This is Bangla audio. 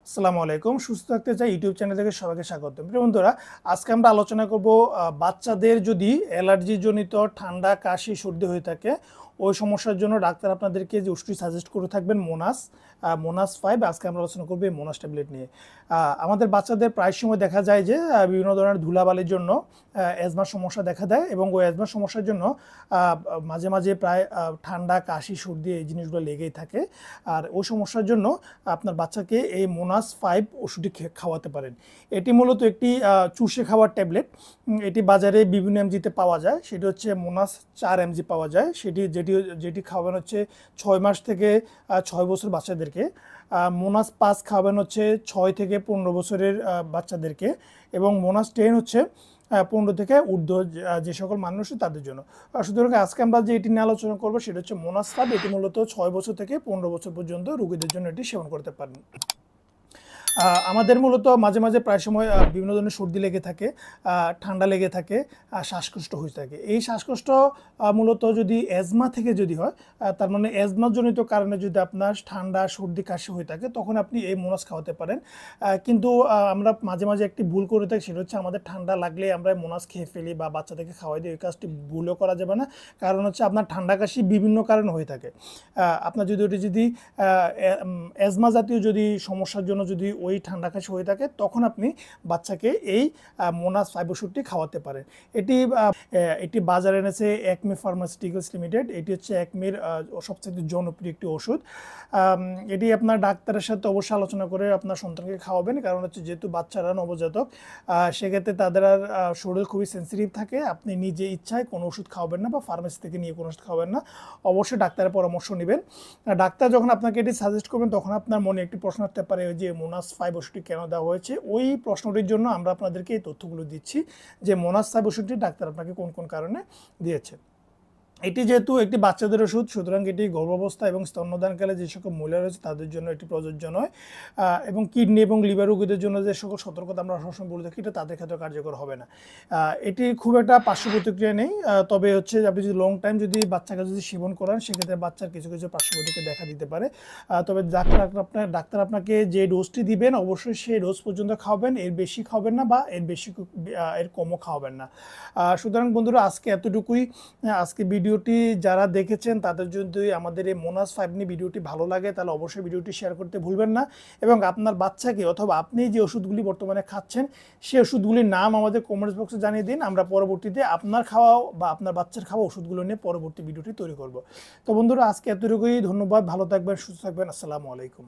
আসসালামু আলাইকুম। সুস্থ থাকতে চাই ইউটিউব চ্যানেল থেকে সবাইকে স্বাগতম। প্রিয় বন্ধুরা, আজকে আমরা আলোচনা করব বাচ্চাদের যদি অ্যালার্জি জনিত ঠান্ডা, কাশি, সর্দি হয়ে থাকে, ওই সমস্যার জন্য ডাক্তার আপনাদেরকে যে ওষুধটি সাজেস্ট করে থাকবেন মোনাস 5। আজকে আমরা আলোচনা করব এই মোনাস ট্যাবলেট নিয়ে। আমাদের বাচ্চাদের প্রায় সময় দেখা যায় যে বিভিন্ন ধরনের ধুলাবালির জন্য অ্যাজমার সমস্যা দেখা দেয়, এবং ওই অ্যাজমার সমস্যার জন্য মাঝে মাঝে প্রায় ঠান্ডা, কাশি, সর্দি এই জিনিসগুলো লেগেই থাকে। আর ওই সমস্যার জন্য আপনার বাচ্চাকে এই মোনাস 5 ওষুধটি খাওয়াতে পারেন। এটি মূলত একটি চুষে খাওয়ার ট্যাবলেট। এটি বাজারে বিভিন্ন এমজিতে পাওয়া যায়। সেটি হচ্ছে মোনাস 4 এমজি পাওয়া যায়। যেটি খাওয়ানো হচ্ছে 6 মাস থেকে 6 বছর বাচ্চাদেরকে। মোনাস 5 খাওয়ানো হচ্ছে 6 থেকে 15 বছরের বাচ্চাদেরকে, এবং মোনাস 10 হচ্ছে 15 থেকে ঊর্ধ্ব যে সকল মানুষ তাদের জন্য। সুতরাং আজকে আমরা যে এটি নিয়ে আলোচনা করবো সেটা হচ্ছে মোনাস 5। এটি মূলত 6 বছর থেকে 15 বছর পর্যন্ত রোগীদের জন্য এটি সেবন করতে পারেন। আমাদের মূলত মাঝে মাঝে প্রায় সময় বিভিন্ন ধরনের সর্দি লেগে থাকে, ঠান্ডা লেগে থাকে, শ্বাসকষ্ট হয়ে থাকে। এই শ্বাসকষ্ট মূলত যদি অ্যাজমা থেকে যদি হয়, তার মানে অ্যাজমাজনিত কারণে যদি আপনার ঠান্ডা, সর্দি, কাশি হয়ে থাকে, তখন আপনি এই মোনাস খাওয়াতে পারেন। কিন্তু আমরা মাঝে মাঝে একটি ভুল করে থাকি, সেটা হচ্ছে আমাদের ঠান্ডা লাগলে আমরা মোনাস খেয়ে ফেলি বা বাচ্চাদেরকে খাওয়াই দিই। এই কাজটি ভুলও করা যাবে না। কারণ হচ্ছে আপনার ঠান্ডা, কাশি বিভিন্ন কারণে হয়ে থাকে। আপনার যদি ওটি যদি অ্যাজমা জাতীয় যদি সমস্যার জন্য যদি ওই ঠান্ডা কাশি হয়ে থাকে, তখন আপনি বাচ্চাকে এই মোনাস 5 ওষুধটি খাওয়াতে পারেন। এটি বাজারে এনেছে একমি ফার্মাসিউটিক্যালস লিমিটেড। এটি হচ্ছে একমির সবচেয়ে জনপ্রিয় একটি ওষুধ। এটি আপনার ডাক্তারের সাথে অবশ্যই আলোচনা করে আপনার সন্তানকে খাওয়াবেন। কারণ হচ্ছে যেহেতু বাচ্চারা নবজাতক, সেক্ষেত্রে তাদের আর শরীর খুবই সেন্সিটিভ থাকে। আপনি নিজে ইচ্ছায় কোনো ওষুধ খাওয়াবেন না বা ফার্মেসি থেকে নিয়ে কোনো ওষুধ খাওয়াবেন না। অবশ্যই ডাক্তারের পরামর্শ নেবেন। ডাক্তার যখন আপনাকে এটি সাজেস্ট করবেন, তখন আপনার মনে একটি প্রশ্ন আসতে পারে যে মোনাস 5 ওষুধটি কেন দেওয়া হয়েছে। ওই প্রশ্নটির জন্য আমরা আপনাদেরকে এই তথ্যগুলো দিচ্ছি যে মোনাস 5 ওষুধটি ডাক্তার আপনাকে কোন কোন কারণে দিয়েছে। এটি যেহেতু একটি বাচ্চাদের ওষুধ, সুতরাং এটি গর্ভাবস্থা এবং স্তন্যদানকালে যে সকল মহিলা রয়েছে তাদের জন্য এটি প্রযোজ্য নয়, এবং কিডনি এবং লিভার রোগীদের জন্য যে সকল সতর্কতা আমরা সবসময় বলে থাকি, এটা তাদের ক্ষেত্রে কার্যকর হবে না। এটি খুব একটা পার্শ্ব প্রতিক্রিয়া নেই, তবে হচ্ছে আপনি যদি লং টাইম যদি বাচ্চাকে যদি সেবন করান, সেক্ষেত্রে বাচ্চার কিছু কিছু পার্শ্ব প্রতিক্রিয়া দেখা দিতে পারে। তবে ডাক্তার আপনাকে যে ডোজটি দিবেন, অবশ্যই সেই ডোজ পর্যন্ত খাওয়াবেন, এর বেশি খাওয়াবেন না বা এর কমও খাওয়াবেন না। সুতরাং বন্ধুরা, আজকে এতটুকুই। আজকে ভিডিওটি যারা দেখেছেন তাদের যদি আমাদের এই মোনাস 5 নিয়ে ভিডিওটি ভালো লাগে, তাহলে অবশ্যই ভিডিওটি শেয়ার করতে ভুলবেন না, এবং আপনার বাচ্চাকে অথবা আপনি যে ওষুধগুলি বর্তমানে খাচ্ছেন সেই ওষুধগুলির নাম আমাদের কমেন্টস বক্সে জানিয়ে দিন। আমরা পরবর্তীতে আপনার খাওয়া বা আপনার বাচ্চার খাওয়া ওষুধগুলো নিয়ে পরবর্তী ভিডিওটি তৈরি করব। তো বন্ধুরা, আজকে এতটুকুই। ধন্যবাদ। ভালো থাকবেন, সুস্থ থাকবেন। আসসালামু আলাইকুম।